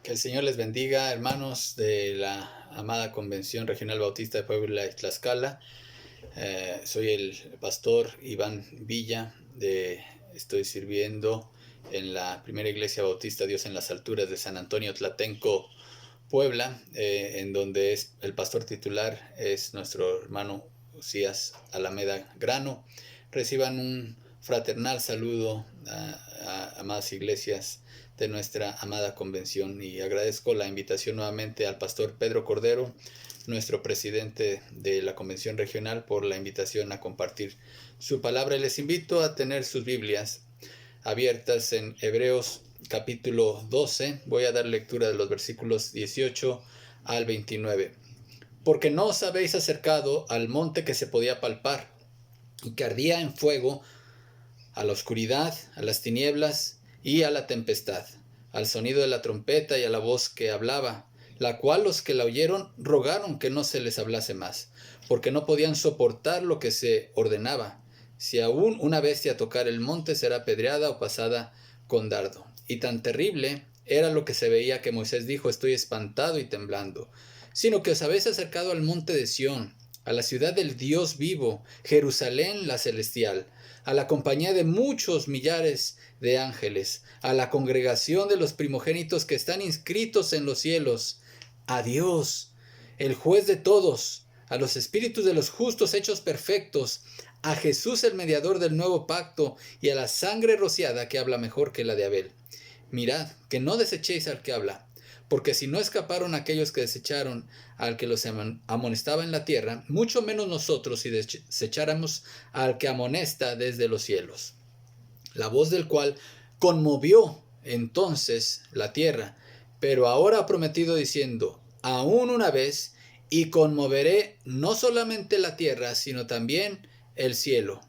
Que el Señor les bendiga, hermanos de la amada Convención Regional Bautista de Puebla y Tlaxcala. Soy el pastor Iván Villa. Estoy sirviendo en la primera iglesia bautista Dios en las alturas de San Antonio Tlatenco, Puebla, en donde el pastor titular es nuestro hermano Usías Alameda Grano. Reciban un fraternal saludo a amadas iglesias de nuestra amada convención, y agradezco la invitación nuevamente al pastor Pedro Cordero, nuestro presidente de la convención regional, por la invitación a compartir su palabra. Y les invito a tener sus Biblias abiertas en Hebreos capítulo 12. Voy a dar lectura de los versículos 18 al 29. Porque no os habéis acercado al monte que se podía palpar y que ardía en fuego, a la oscuridad, a las tinieblas y a la tempestad, al sonido de la trompeta y a la voz que hablaba, la cual los que la oyeron rogaron que no se les hablase más, porque no podían soportar lo que se ordenaba. Si aún una bestia tocar el monte, será apedreada o pasada con dardo. Y tan terrible era lo que se veía que Moisés dijo: estoy espantado y temblando. Sino que os habéis acercado al monte de Sión, a la ciudad del Dios vivo, Jerusalén la celestial, a la compañía de muchos millares de ángeles, a la congregación de los primogénitos que están inscritos en los cielos, a Dios, el juez de todos, a los espíritus de los justos hechos perfectos, a Jesús el mediador del nuevo pacto, y a la sangre rociada que habla mejor que la de Abel. Mirad, que no desechéis al que habla, porque si no escaparon aquellos que desecharon al que los amonestaba en la tierra, mucho menos nosotros si desecháramos al que amonesta desde los cielos. La voz del cual conmovió entonces la tierra, pero ahora ha prometido diciendo: aún una vez, y conmoveré no solamente la tierra, sino también el cielo.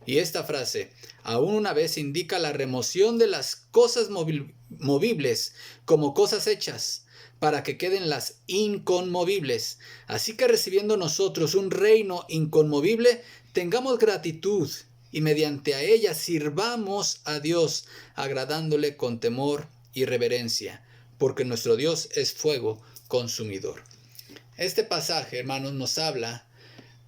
Y esta frase, aún una vez, indica la remoción de las cosas movibles como cosas hechas, para que queden las inconmovibles. Así que, recibiendo nosotros un reino inconmovible, tengamos gratitud y mediante a ella sirvamos a Dios, agradándole con temor y reverencia, porque nuestro Dios es fuego consumidor. Este pasaje, hermanos, nos habla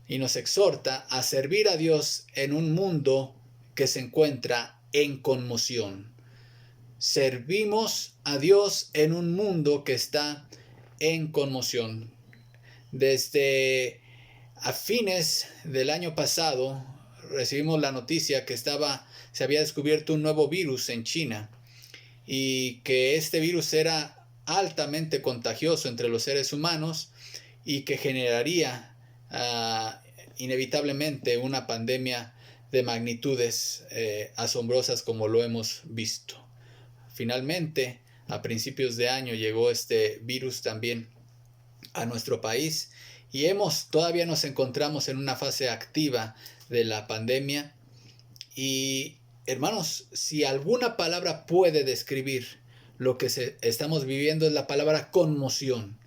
y nos exhorta a servir a Dios en un mundo que se encuentra en conmoción. Servimos a Dios en un mundo que está en conmoción. Desde a fines del año pasado recibimos la noticia que se había descubierto un nuevo virus en China, y que este virus era altamente contagioso entre los seres humanos y que generaría inevitablemente una pandemia de magnitudes asombrosas, como lo hemos visto. Finalmente, a principios de año llegó este virus también a nuestro país, y todavía nos encontramos en una fase activa de la pandemia. Y, hermanos, si alguna palabra puede describir lo que estamos viviendo, es la palabra conmoción.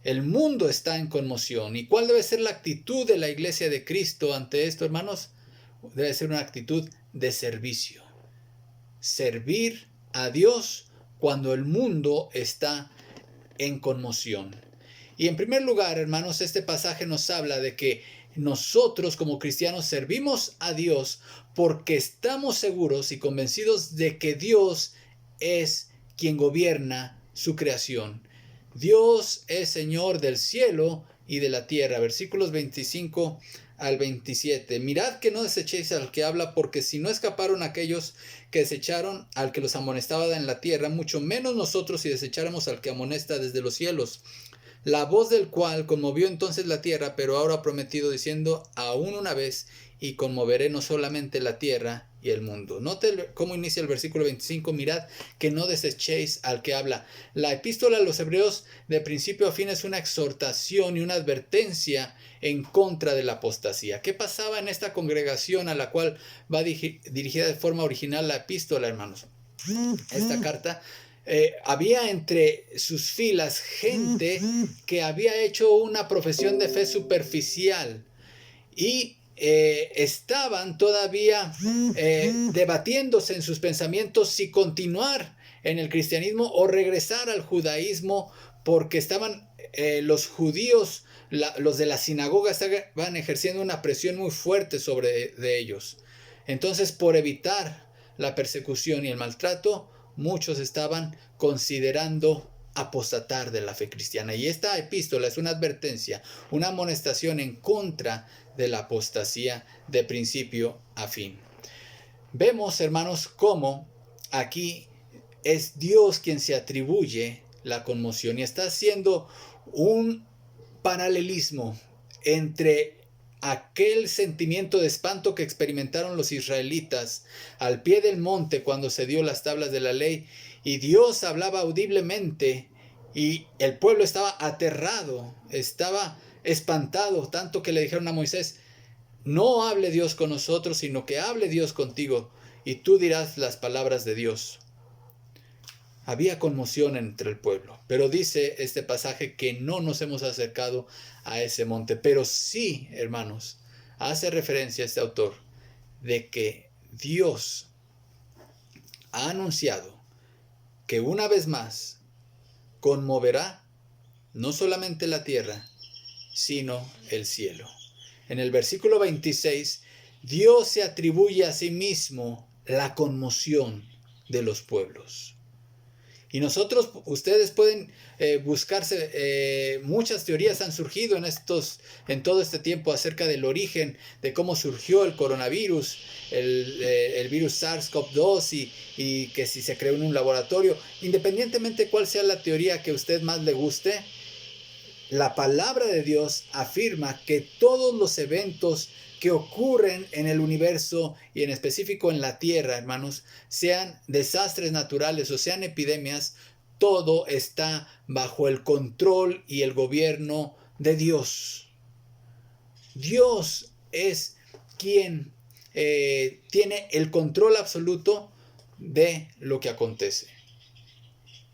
El mundo está en conmoción. ¿Y cuál debe ser la actitud de la iglesia de Cristo ante esto, hermanos? Debe ser una actitud de servicio. Servir a Dios cuando el mundo está en conmoción. Y en primer lugar, hermanos, este pasaje nos habla de que nosotros como cristianos servimos a Dios porque estamos seguros y convencidos de que Dios es quien gobierna su creación. Dios es Señor del cielo y de la tierra. Versículos 25 al 27. Mirad que no desechéis al que habla, porque si no escaparon aquellos que desecharon al que los amonestaba en la tierra, mucho menos nosotros si desecháramos al que amonesta desde los cielos. La voz del cual conmovió entonces la tierra, pero ahora ha prometido diciendo: aún una vez, y conmoveré no solamente la tierra y el mundo. Note cómo inicia el versículo 25. Mirad que no desechéis al que habla. La epístola a los Hebreos, de principio a fin, es una exhortación y una advertencia en contra de la apostasía. ¿Qué pasaba en esta congregación a la cual va dirigida de forma original la epístola, hermanos? Esta carta. Había entre sus filas gente que había hecho una profesión de fe superficial, y estaban todavía debatiéndose en sus pensamientos si continuar en el cristianismo o regresar al judaísmo, porque estaban los judíos, los de la sinagoga, estaban ejerciendo una presión muy fuerte sobre de ellos. Entonces, por evitar la persecución y el maltrato, muchos estaban considerando apostatar de la fe cristiana. Y esta epístola es una advertencia, una amonestación en contra de la apostasía de principio a fin. Vemos, hermanos, cómo aquí es Dios quien se atribuye la conmoción y está haciendo un paralelismo entre aquel sentimiento de espanto que experimentaron los israelitas al pie del monte cuando se dio las tablas de la ley y Dios hablaba audiblemente y el pueblo estaba aterrado, estaba espantado, tanto que le dijeron a Moisés: no hable Dios con nosotros, sino que hable Dios contigo, y tú dirás las palabras de Dios. Había conmoción entre el pueblo, pero dice este pasaje que no nos hemos acercado a ese monte. Pero sí, hermanos, hace referencia este autor de que Dios ha anunciado que una vez más conmoverá no solamente la tierra, sino el cielo. En el versículo 26, Dios se atribuye a sí mismo la conmoción de los pueblos. Y nosotros, ustedes pueden buscarse, muchas teorías han surgido en todo este tiempo acerca del origen, de cómo surgió el coronavirus, el virus SARS-CoV-2 y que si se creó en un laboratorio. Independientemente cuál sea la teoría que a usted más le guste, la palabra de Dios afirma que todos los eventos que ocurren en el universo y en específico en la tierra, hermanos, sean desastres naturales o sean epidemias, todo está bajo el control y el gobierno de Dios. Dios es quien tiene el control absoluto de lo que acontece.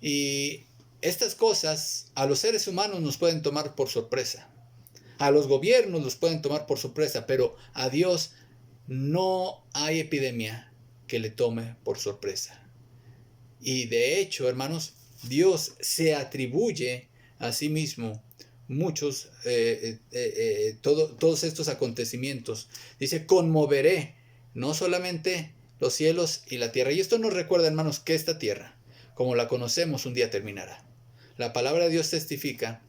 Y estas cosas a los seres humanos nos pueden tomar por sorpresa. A los gobiernos los pueden tomar por sorpresa, pero a Dios no hay epidemia que le tome por sorpresa. Y de hecho, hermanos, Dios se atribuye a sí mismo todos estos acontecimientos. Dice: conmoveré no solamente los cielos y la tierra. Y esto nos recuerda, hermanos, que esta tierra, como la conocemos, un día terminará. La palabra de Dios testifica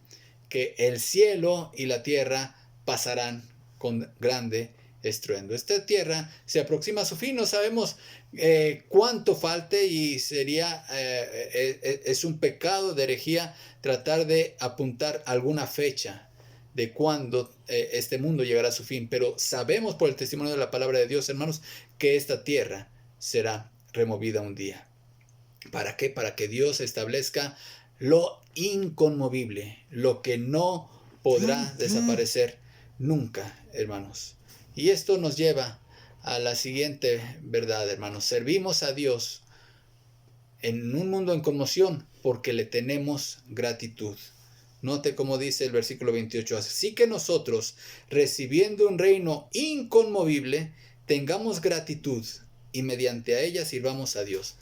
que el cielo y la tierra pasarán con grande estruendo. Esta tierra se aproxima a su fin, no sabemos cuánto falte y es un pecado de herejía tratar de apuntar alguna fecha de cuándo este mundo llegará a su fin, pero sabemos por el testimonio de la palabra de Dios, hermanos, que esta tierra será removida un día. ¿Para qué? Para que Dios establezca lo inconmovible, lo que no podrá desaparecer nunca, hermanos. Y esto nos lleva a la siguiente verdad, hermanos. Servimos a Dios en un mundo en conmoción porque le tenemos gratitud. Note cómo dice el versículo 28. Así que nosotros, recibiendo un reino inconmovible, tengamos gratitud y mediante a ella sirvamos a Dios.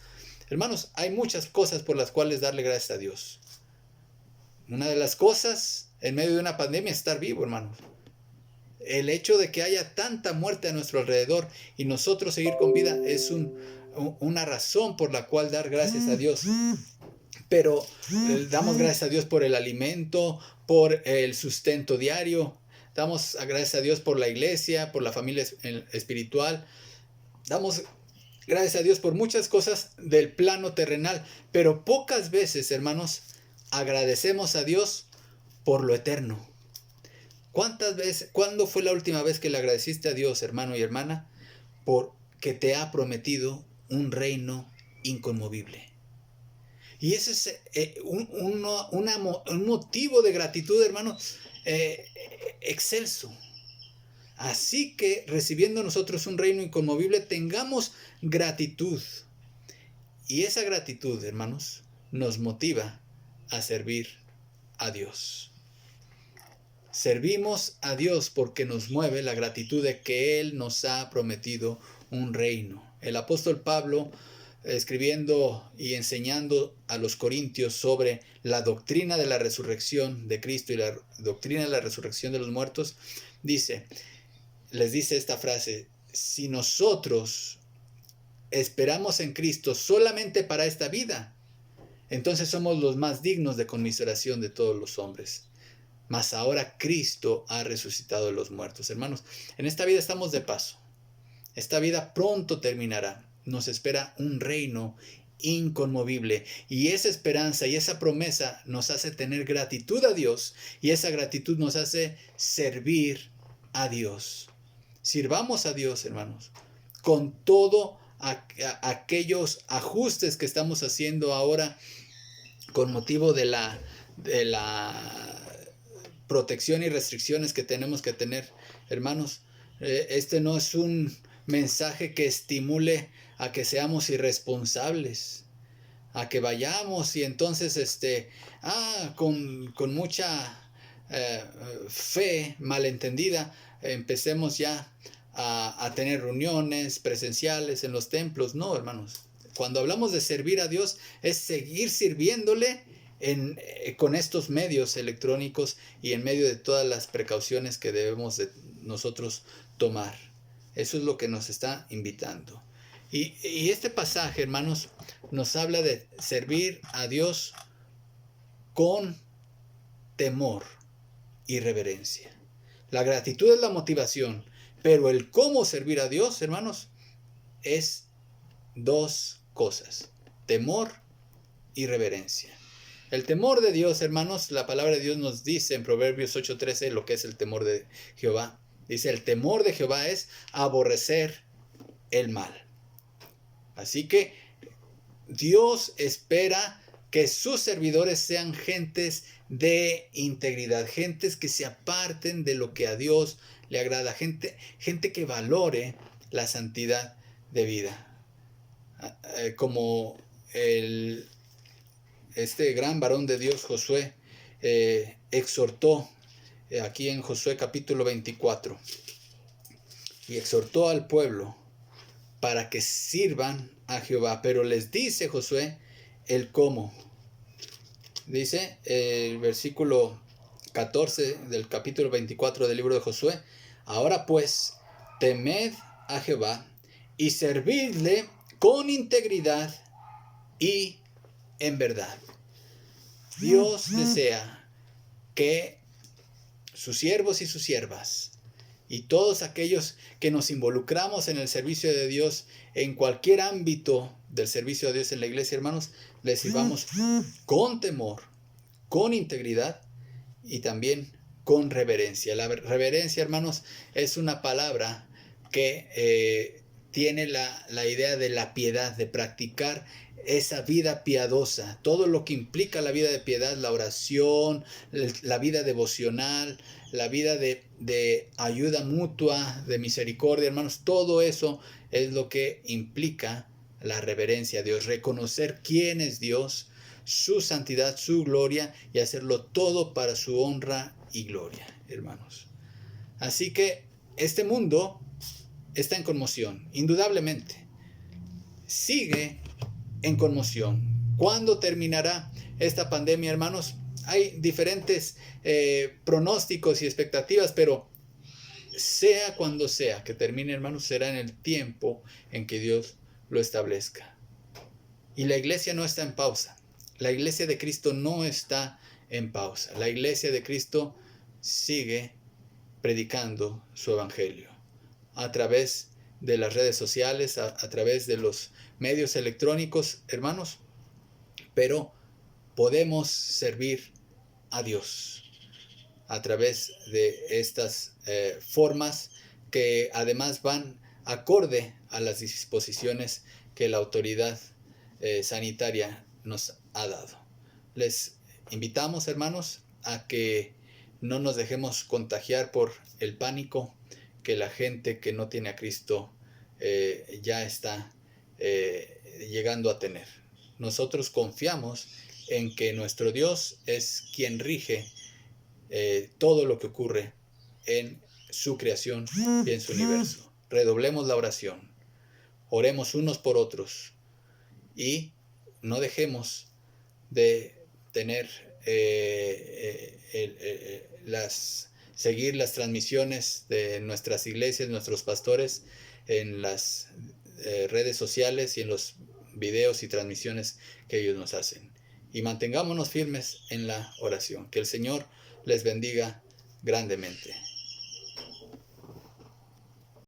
Hermanos, hay muchas cosas por las cuales darle gracias a Dios. Una de las cosas en medio de una pandemia es estar vivo, hermanos. El hecho de que haya tanta muerte a nuestro alrededor y nosotros seguir con vida es una razón por la cual dar gracias a Dios. Pero damos gracias a Dios por el alimento, por el sustento diario. Damos gracias a Dios por la iglesia, por la familia espiritual. Damos gracias a Dios por muchas cosas del plano terrenal, pero pocas veces, hermanos, agradecemos a Dios por lo eterno. ¿Cuándo fue la última vez que le agradeciste a Dios, hermano y hermana, porque te ha prometido un reino inconmovible? Y ese es un motivo de gratitud, hermano, excelso. Así que, recibiendo nosotros un reino inconmovible, tengamos gratitud. Y esa gratitud, hermanos, nos motiva a servir a Dios. Servimos a Dios porque nos mueve la gratitud de que Él nos ha prometido un reino. El apóstol Pablo escribiendo y enseñando a los corintios sobre la doctrina de la resurrección de Cristo y la doctrina de la resurrección de los muertos, les dice esta frase: si nosotros esperamos en Cristo solamente para esta vida, entonces somos los más dignos de conmiseración de todos los hombres. Mas ahora Cristo ha resucitado de los muertos. Hermanos, en esta vida estamos de paso. Esta vida pronto terminará. Nos espera un reino inconmovible. Y esa esperanza y esa promesa nos hace tener gratitud a Dios. Y esa gratitud nos hace servir a Dios. Sirvamos a Dios, hermanos, con todo aquellos ajustes que estamos haciendo ahora con motivo de la protección y restricciones que tenemos que tener, hermanos. Este no es un mensaje que estimule a que seamos irresponsables, a que vayamos y entonces con mucha fe malentendida empecemos ya a tener reuniones presenciales en los templos. No, hermanos. Cuando hablamos de servir a Dios es seguir sirviéndole con estos medios electrónicos y en medio de todas las precauciones que debemos de nosotros tomar. Eso es lo que nos está invitando. Y este pasaje, hermanos, nos habla de servir a Dios con temor y reverencia. La gratitud es la motivación, pero el cómo servir a Dios, hermanos, es dos cosas: temor y reverencia. El temor de Dios, hermanos, la palabra de Dios nos dice en Proverbios 8:13 lo que es el temor de Jehová. Dice: el temor de Jehová es aborrecer el mal. Así que Dios espera que sus servidores sean gentes de integridad, gentes que se aparten de lo que a Dios le agrada, gente que valore la santidad de vida. Como este gran varón de Dios, Josué, exhortó aquí en Josué capítulo 24, y exhortó al pueblo para que sirvan a Jehová, pero les dice Josué el cómo. Dice el versículo 14 del capítulo 24 del libro de Josué: ahora pues, temed a Jehová y servidle con integridad y en verdad. Dios desea que sus siervos y sus siervas y todos aquellos que nos involucramos en el servicio de Dios, en cualquier ámbito del servicio de Dios en la iglesia, hermanos, les sirvamos con temor, con integridad y también con reverencia. La reverencia, hermanos, es una palabra que tiene la idea de la piedad, de practicar esa vida piadosa, todo lo que implica la vida de piedad, la oración, la vida devocional, la vida de ayuda mutua, de misericordia, hermanos. Todo eso es lo que implica la reverencia a Dios, reconocer quién es Dios, su santidad, su gloria, y hacerlo todo para su honra y gloria, hermanos. Así que este mundo está en conmoción, indudablemente. Sigue en conmoción. ¿Cuándo terminará esta pandemia, hermanos? Hay diferentes pronósticos y expectativas, pero sea cuando sea que termine, hermanos, será en el tiempo en que Dios lo establezca. Y la iglesia no está en pausa. La iglesia de Cristo no está en pausa. La iglesia de Cristo sigue predicando su evangelio a través de las redes sociales, a través de los medios electrónicos, hermanos, pero podemos servir a Dios a través de estas formas que además van acorde a las disposiciones que la autoridad sanitaria nos ha dado. Les invitamos, hermanos, a que no nos dejemos contagiar por el pánico que la gente que no tiene a Cristo ya está llegando a tener. Nosotros confiamos en que nuestro Dios es quien rige todo lo que ocurre en su creación y en su universo. Redoblemos la oración, oremos unos por otros y no dejemos de tener seguir las transmisiones de nuestras iglesias, nuestros pastores en las redes sociales y en los videos y transmisiones que ellos nos hacen. Y mantengámonos firmes en la oración. Que el Señor les bendiga grandemente.